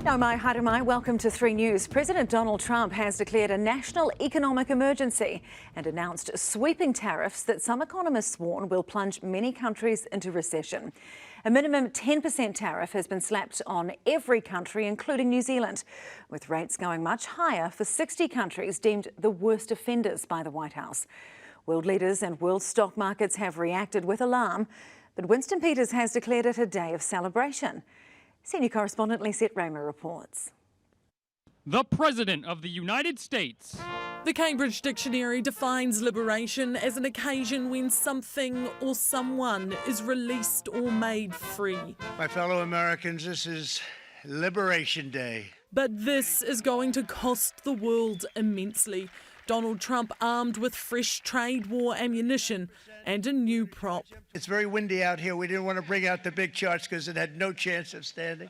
Nau mai, haere mai. Welcome to 3 News. President Donald Trump has declared a national economic emergency and announced sweeping tariffs that some economists warn will plunge many countries into recession. A minimum 10% tariff has been slapped on every country, including New Zealand, with rates going much higher for 60 countries deemed the worst offenders by the White House. World leaders and world stock markets have reacted with alarm, but Winston Peters has declared it a day of celebration. Senior correspondent Lisette Raymer reports. The President of the United States. The Cambridge Dictionary defines liberation as an occasion when something or someone is released or made free. My fellow Americans, this is Liberation Day. But this is going to cost the world immensely. Donald Trump armed with fresh trade war ammunition and a new prop. It's very windy out here. We didn't want to bring out the big charts because it had no chance of standing.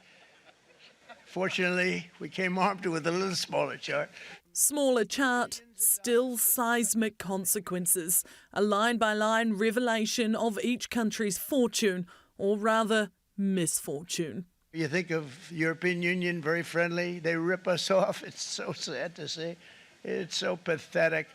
Fortunately, we came armed with a little smaller chart. Smaller chart, still seismic consequences. A line-by-line revelation of each country's fortune, or rather, misfortune. You think of European Union, very friendly. They rip us off. It's so sad to see. It's so pathetic.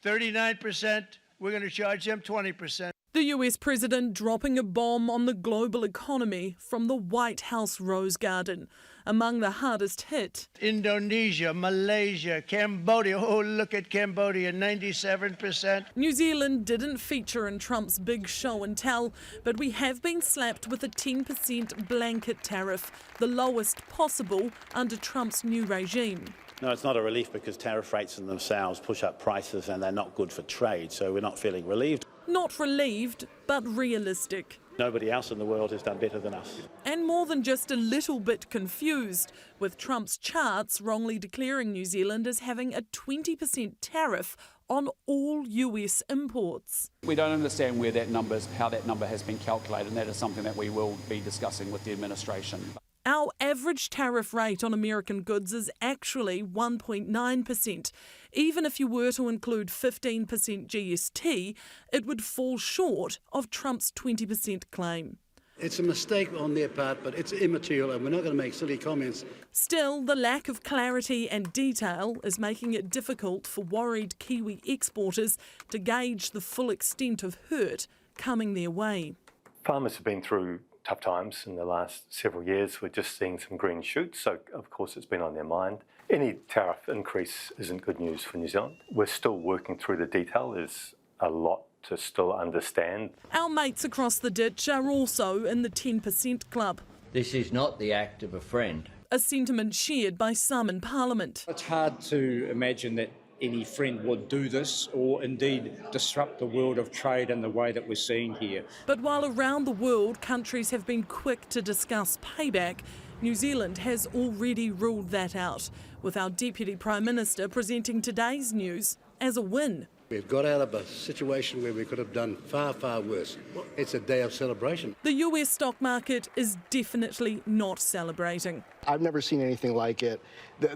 39%, we're going to charge them 20%. The US president dropping a bomb on the global economy from the White House Rose Garden. Among the hardest hit, Indonesia, Malaysia, Cambodia. Oh, look at Cambodia, 97%. New Zealand didn't feature in Trump's big show and tell, but we have been slapped with a 10% blanket tariff, the lowest possible under Trump's new regime. No, it's not a relief because tariff rates in themselves push up prices and they're not good for trade, so we're not feeling relieved. Not relieved, but realistic. Nobody else in the world has done better than us. And more than just a little bit confused, with Trump's charts wrongly declaring New Zealand as having a 20% tariff on all US imports. We don't understand where that number is, how that number has been calculated, and that is something that we will be discussing with the administration. Our average tariff rate on American goods is actually 1.9%. Even if you were to include 15% GST, it would fall short of Trump's 20% claim. It's a mistake on their part, but it's immaterial and we're not going to make silly comments. Still, the lack of clarity and detail is making it difficult for worried Kiwi exporters to gauge the full extent of hurt coming their way. Farmers have been through tough times in the last several years. We're just seeing some green shoots, so of course it's been on their mind. Any tariff increase isn't good news for New Zealand. We're still working through the detail. There's a lot to still understand. Our mates across the ditch are also in the 10% club. This is not the act of a friend. A sentiment shared by some in Parliament. It's hard to imagine that any friend would do this or indeed disrupt the world of trade in the way that we're seeing here. But while around the world countries have been quick to discuss payback, New Zealand has already ruled that out, with our Deputy Prime Minister presenting today's news as a win. We've got out of a situation where we could have done far, far worse. It's a day of celebration. The US stock market is definitely not celebrating. I've never seen anything like it.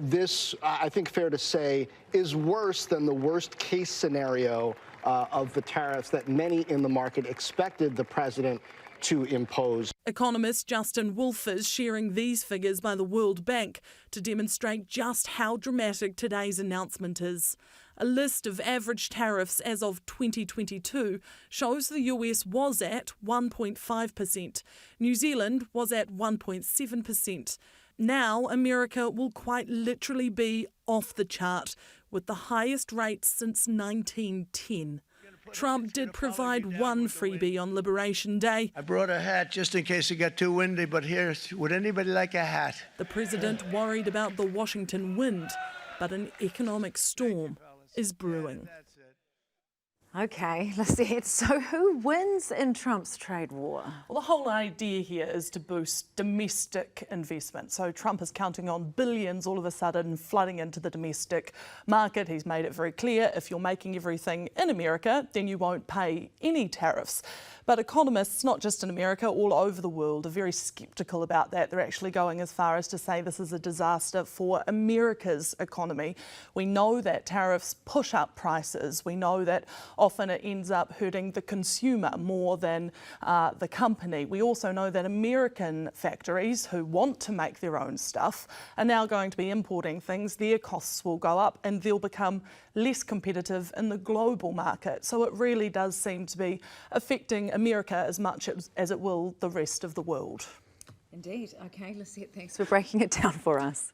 This, I think fair to say, is worse than the worst case scenario of the tariffs that many in the market expected the president to impose. Economist Justin Wolfe is sharing these figures by the World Bank to demonstrate just how dramatic today's announcement is. A list of average tariffs as of 2022 shows the US was at 1.5%. New Zealand was at 1.7%. Now America will quite literally be off the chart, with the highest rate since 1910. Trump did provide one freebie on Liberation Day. I brought a hat just in case it got too windy, but here, would anybody like a hat? The president worried about the Washington wind, but an economic storm is brewing. OK, Lisette, so who wins in Trump's trade war? Well, the whole idea here is to boost domestic investment. So Trump is counting on billions all of a sudden flooding into the domestic market. He's made it very clear, if you're making everything in America, then you won't pay any tariffs. But economists, not just in America, all over the world, are very sceptical about that. They're actually going as far as to say this is a disaster for America's economy. We know that tariffs push up prices. We know that often it ends up hurting the consumer more than the company. We also know that American factories who want to make their own stuff are now going to be importing things. Their costs will go up and they'll become less competitive in the global market. So it really does seem to be affecting America as much as it will the rest of the world. Indeed. Okay, Lisette, thanks for breaking it down for us.